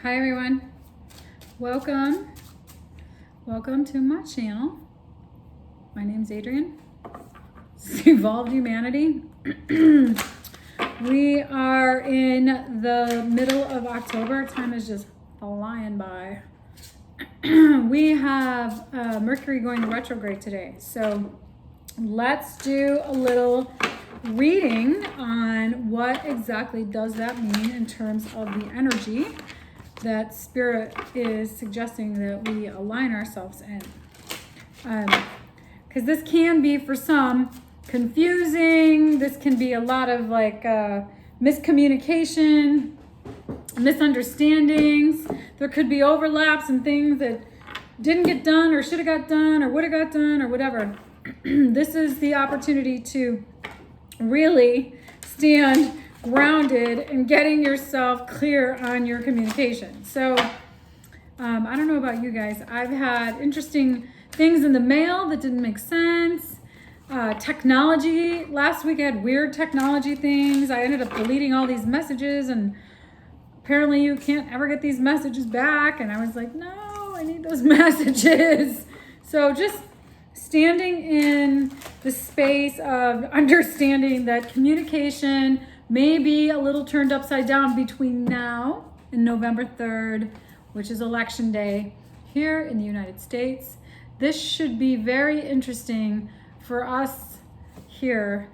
Hi everyone, welcome to my channel. My name's Adrienne. This is Evolvehumanity. We are in the middle of October. Time is just flying by. We have Mercury going retrograde today, so let's do a little reading on what exactly does that mean in terms of the energy that Spirit is suggesting that we align ourselves in. Because this can be, for some, confusing. This can be a lot of miscommunication, misunderstandings. There could be overlaps and things that didn't get done or should have got done or would have got done or whatever. This is the opportunity to really stand grounded and getting yourself clear on your communication. So I don't know about you guys. I've had interesting things in the mail that didn't make sense. Technology. Last week I had weird technology things. I ended up deleting all these messages and apparently you can't ever get these messages back. And I was like, no, I need those messages. So just standing in the space of understanding that communication may be a little turned upside down between now and November 3rd, which is election day here in the United States. This should be very interesting for us here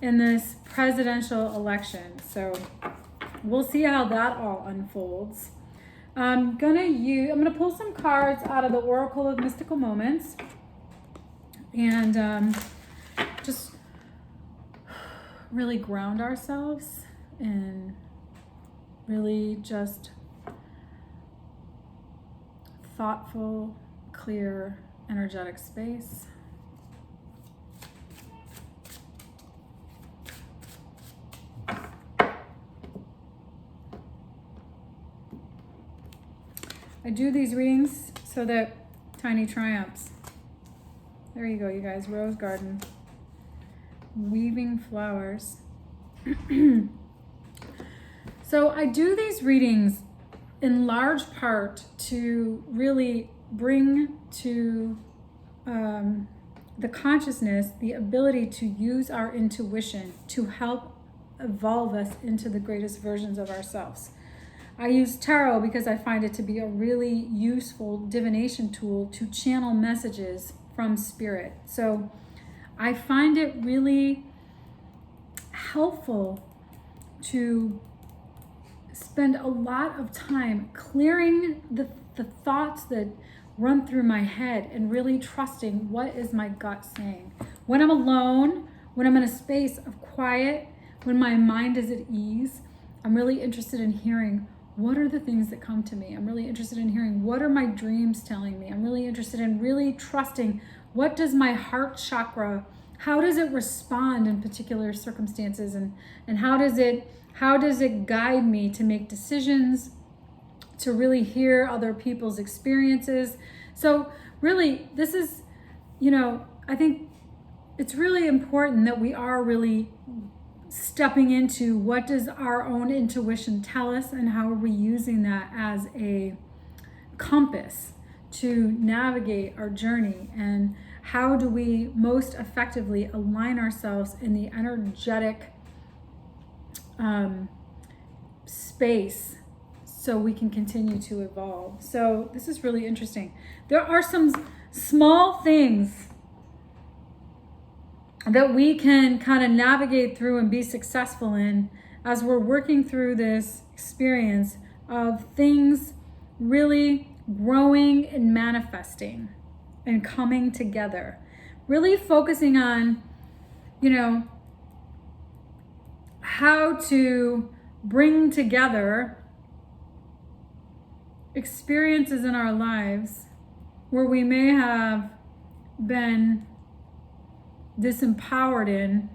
in this presidential election. So we'll see how that all unfolds. I'm gonna pull some cards out of the Oracle of Mystical Moments and just really ground ourselves in really just thoughtful, clear, energetic space. I do these readings so that tiny triumphs. There you go, you guys. Rose garden. Weaving flowers. So I do these readings in large part to really bring to the consciousness the ability to use our intuition to help evolve us into the greatest versions of ourselves. I use tarot because I find it to be a really useful divination tool to channel messages from spirit. So I find it really helpful to spend a lot of time clearing the thoughts that run through my head and really trusting what is my gut saying. When I'm alone, when I'm in a space of quiet, when my mind is at ease, I'm really interested in hearing what are the things that come to me. I'm really interested in hearing what are my dreams telling me. I'm really interested in really trusting what does my heart chakra, how does it respond in particular circumstances, and how does it guide me to make decisions, to really hear other people's experiences. So really, this is, I think it's really important that we are really stepping into what does our own intuition tell us and how are we using that as a compass to navigate our journey, and how do we most effectively align ourselves in the energetic space so we can continue to evolve. So this is really interesting. There are some small things that we can kind of navigate through and be successful in as we're working through this experience of things really growing and manifesting and coming together. Really focusing on, how to bring together experiences in our lives where we may have been disempowered in,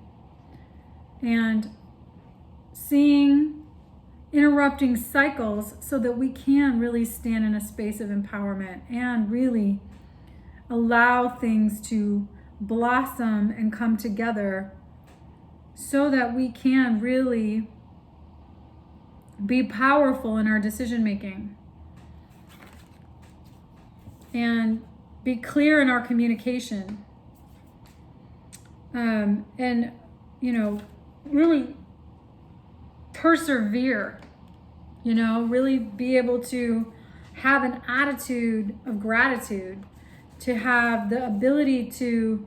and interrupting cycles so that we can really stand in a space of empowerment and really allow things to blossom and come together so that we can really be powerful in our decision making. and be clear in our communication. And, you know, really persevere, you know, really be able to have an attitude of gratitude, to have the ability to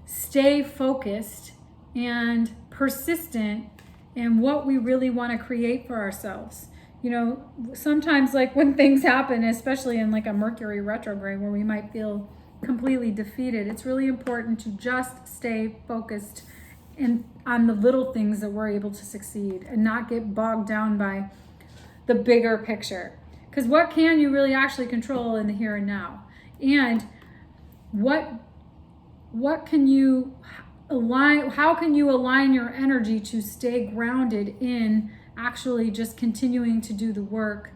stay focused and persistent in what we really want to create for ourselves. You know, sometimes like when things happen, especially in like a Mercury retrograde where we might feel completely defeated, it's really important to just stay focused on the little things that we're able to succeed and not get bogged down by the bigger picture. Because what can you really actually control in the here and now? And what can you align, how can you align your energy to stay grounded in actually just continuing to do the work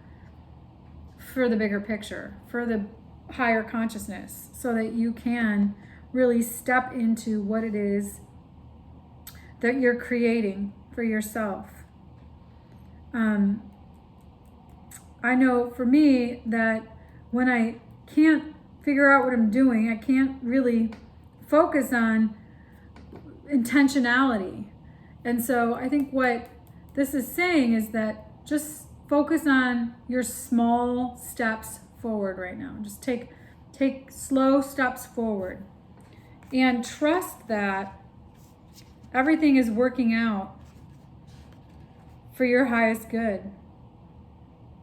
for the bigger picture, for the higher consciousness, so that you can really step into what it is that you're creating for yourself. I know for me that when I can't figure out what I'm doing, I can't really focus on intentionality. And so I think what this is saying is that just focus on your small steps forward right now. Just take slow steps forward and trust that everything is working out for your highest good.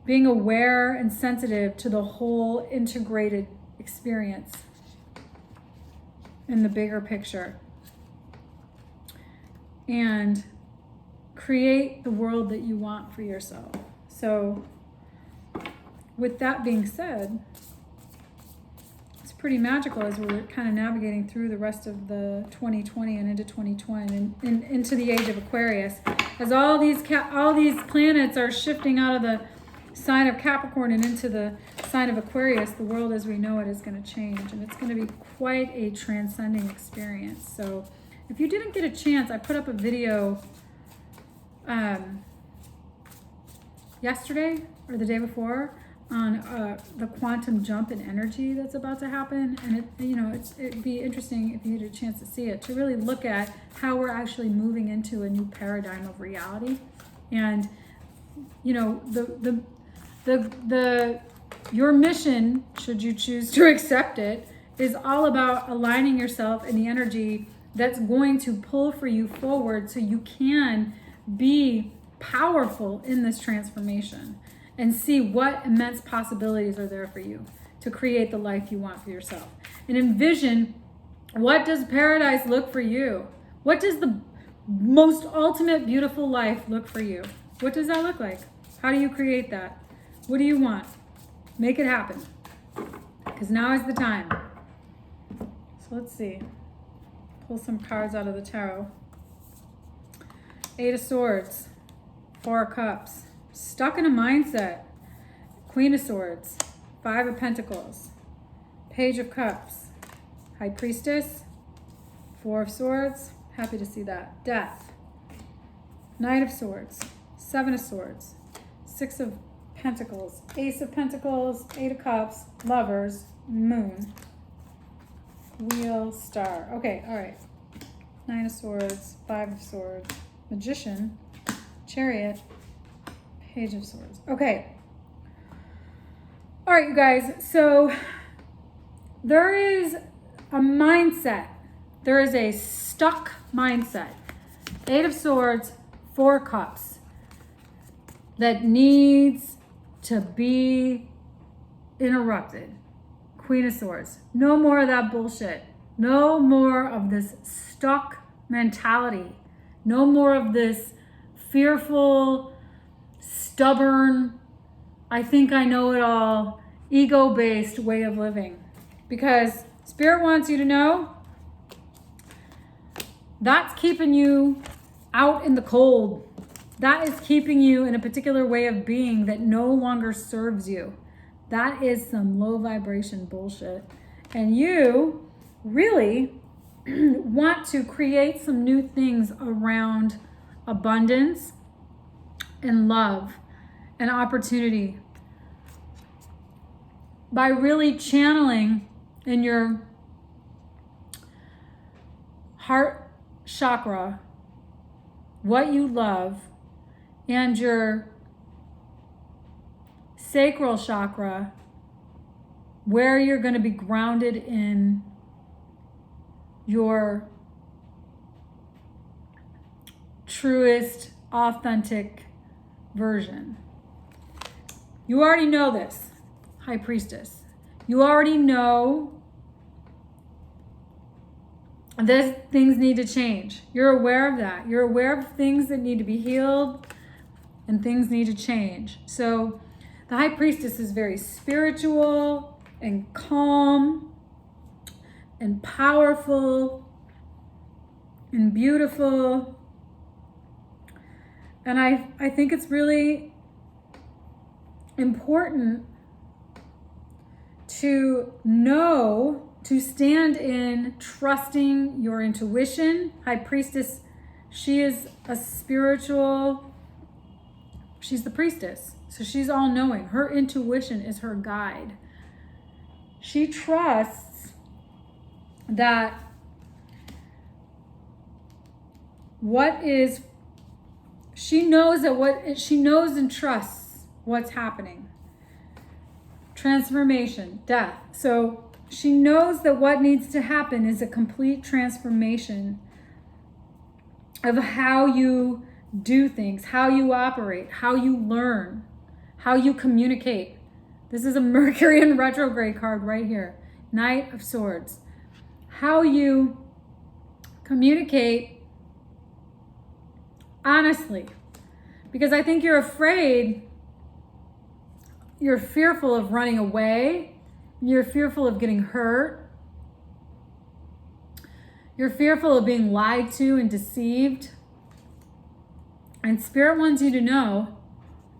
Being aware and sensitive to the whole integrated experience in the bigger picture. And create the world that you want for yourself. So, with that being said, it's pretty magical as we're kind of navigating through the rest of the 2020 and into 2020 and into the age of Aquarius, as all these planets are shifting out of the sign of Capricorn and into the sign of Aquarius. The world as we know it is going to change, and it's going to be quite a transcending experience. So if you didn't get a chance, I put up a video yesterday or the day before on the quantum jump in energy that's about to happen, and it'd be interesting if you had a chance to see it, to really look at how we're actually moving into a new paradigm of reality. And you know, your mission, should you choose to accept it, is all about aligning yourself in the energy that's going to pull for you forward so you can be powerful in this transformation and see what immense possibilities are there for you to create the life you want for yourself. And envision, what does paradise look for you? What does the most ultimate beautiful life look for you? What does that look like? How do you create that? What do you want? Make it happen. Because now is the time. So let's see. Pull some cards out of the tarot. 8 of Swords. 4 of Cups. Stuck in a mindset. Queen of Swords. 5 of Pentacles. Page of Cups. High Priestess. 4 of Swords. Happy to see that. Death. Knight of Swords. 7 of Swords. 6 of Pentacles. Ace of Pentacles. 8 of Cups. Lovers. Moon. Wheel. Star. Okay, all right. 9 of Swords. 5 of Swords. Magician. Chariot. Page of Swords. Okay. All right, you guys. So there is a mindset. There is a stuck mindset. 8 of Swords, 4 Cups, that needs to be interrupted. Queen of Swords. No more of that bullshit. No more of this stuck mentality. No more of this fearful, stubborn, I think I know it all, ego-based way of living. Because Spirit wants you to know that's keeping you out in the cold. That is keeping you in a particular way of being that no longer serves you. That is some low vibration bullshit. And you really want to create some new things around abundance and love and opportunity. by really channeling in your heart chakra what you love, and your sacral chakra where you're going to be grounded in your truest, authentic version. You already know this, High Priestess. You already know that things need to change. You're aware of that. You're aware of things that need to be healed and things need to change. So the High Priestess is very spiritual and calm and powerful and beautiful. And I think it's really important to know, to stand in trusting your intuition. High Priestess, she is a spiritual, she's the priestess. So she's all knowing. Her intuition is her guide. She trusts that she knows and trusts what's happening. Transformation, death. So she knows that what needs to happen is a complete transformation of how you do things, how you operate, how you learn, how you communicate. This is a Mercury in retrograde card right here. Knight of Swords. How you communicate honestly. Because I think you're afraid, you're fearful of running away. You're fearful of getting hurt. You're fearful of being lied to and deceived. And Spirit wants you to know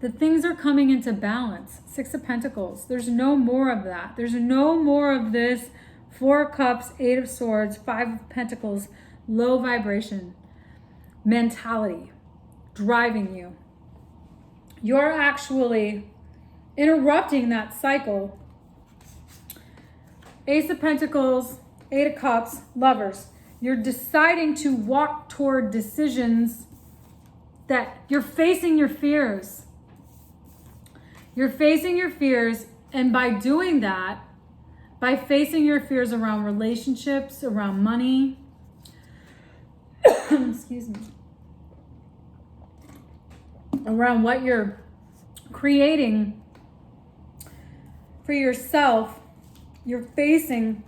that things are coming into balance. 6 of Pentacles. There's no more of that. There's no more of this 4 of Cups, 8 of Swords, 5 of Pentacles, low vibration mentality driving you. You're actually interrupting that cycle. Ace of Pentacles, 8 of Cups, Lovers. You're deciding to walk toward decisions that you're facing your fears. You're facing your fears, and by doing that, by facing your fears around relationships, around money, excuse me, around what you're creating for yourself, you're facing,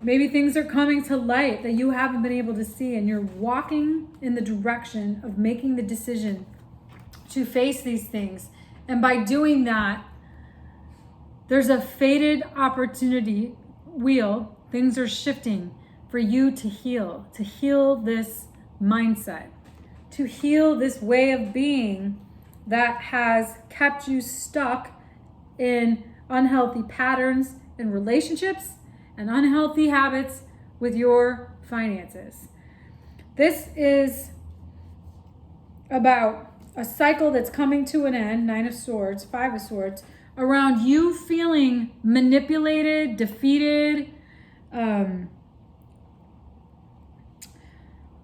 maybe things are coming to light that you haven't been able to see, and you're walking in the direction of making the decision to face these things. And by doing that, there's a fated opportunity wheel. Things are shifting for you to heal this mindset, to heal this way of being that has kept you stuck in unhealthy patterns in relationships and unhealthy habits with your finances. This is about a cycle that's coming to an end, 9 of Swords, 5 of Swords, around you feeling manipulated, defeated,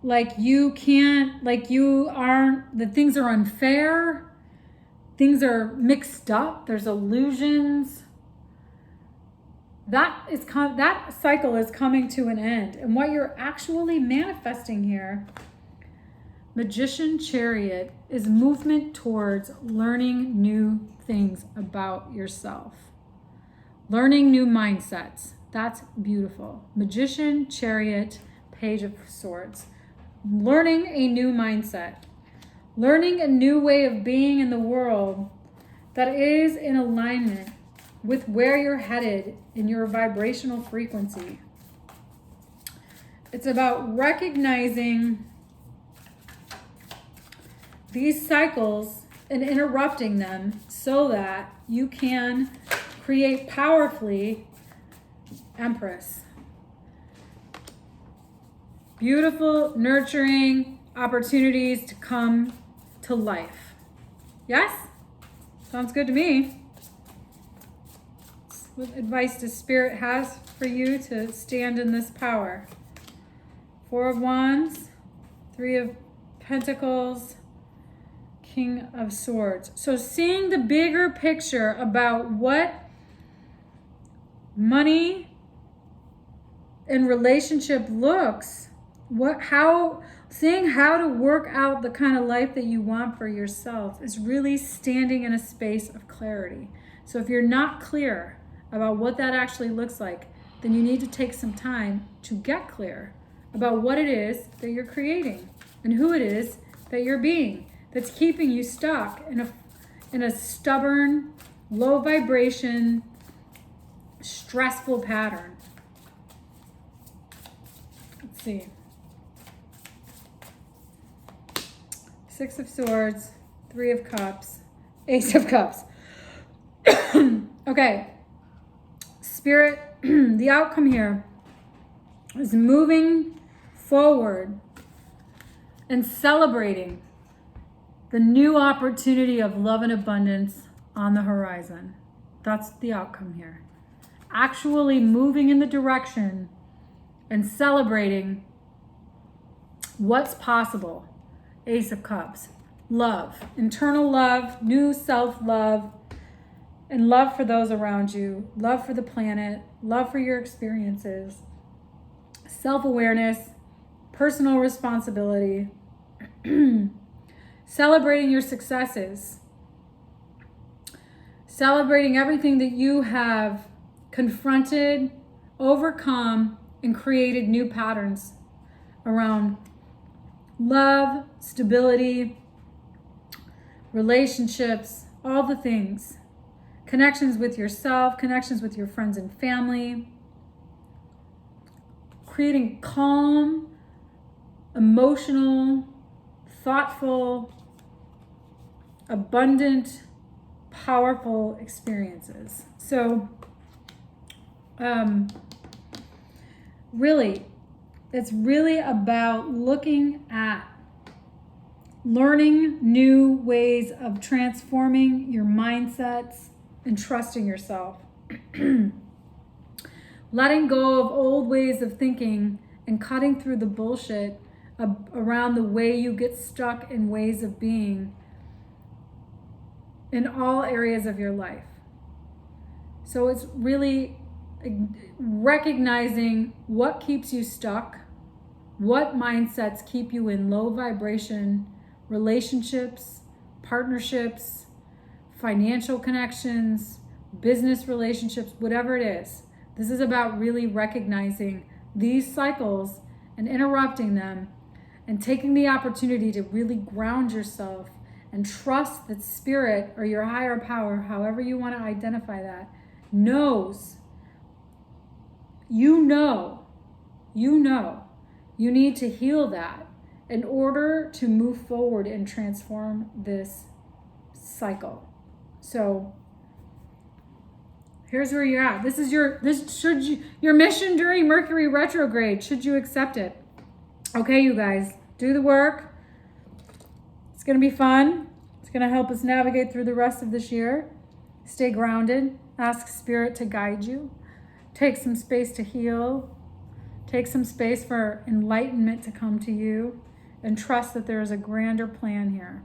like you aren't, that things are unfair, things are mixed up, there's illusions. That cycle is coming to an end. And what you're actually manifesting here, Magician, Chariot, is movement towards learning new things about yourself. Learning new mindsets. That's beautiful. Magician, Chariot, Page of Swords. Learning a new mindset. Learning a new way of being in the world that is in alignment with where you're headed in your vibrational frequency. It's about recognizing these cycles and interrupting them so that you can create powerfully, Empress. Beautiful, nurturing opportunities to come to life. Yes? Sounds good to me. What advice does Spirit has for you to stand in this power? 4 of Wands, 3 of Pentacles, King of Swords. So seeing the bigger picture about what money and relationship looks, seeing how to work out the kind of life that you want for yourself is really standing in a space of clarity. So if you're not clear about what that actually looks like, then you need to take some time to get clear about what it is that you're creating and who it is that you're being that's keeping you stuck in a stubborn, low vibration, stressful pattern. Let's see. 6 of Swords, 3 of Cups, Ace of Cups. Okay. Spirit, the outcome here is moving forward and celebrating the new opportunity of love and abundance on the horizon. That's the outcome here. Actually moving in the direction and celebrating what's possible. Ace of Cups. Love. Internal love, new self-love, and love for those around you. Love for the planet. Love for your experiences. Self-awareness. Personal responsibility. Celebrating your successes. Celebrating everything that you have confronted, overcome, and created new patterns around love, stability, relationships, all the things. Connections with yourself, connections with your friends and family. Creating calm, emotional, thoughtful, abundant, powerful experiences. So, really, it's really about looking at learning new ways of transforming your mindsets and trusting yourself. Letting go of old ways of thinking and cutting through the bullshit around the way you get stuck in ways of being in all areas of your life. So it's really recognizing what keeps you stuck, what mindsets keep you in low vibration relationships, partnerships, financial connections, business relationships, whatever it is. This is about really recognizing these cycles and interrupting them and taking the opportunity to really ground yourself and trust that spirit or your higher power, however you want to identify that, knows. You know you need to heal that in order to move forward and transform this cycle. So here's where you're at. This is your mission during Mercury retrograde. Should you accept it? Okay, you guys, do the work. It's going to be fun. It's going to help us navigate through the rest of this year. Stay grounded. Ask spirit to guide you. Take some space to heal. Take some space for enlightenment to come to you. And trust that there is a grander plan here.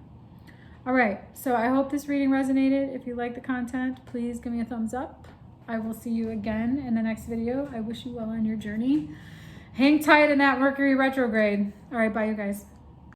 All right, so I hope this reading resonated. If you like the content, please give me a thumbs up. I will see you again in the next video. I wish you well on your journey. Hang tight in that Mercury retrograde. All right, bye, you guys.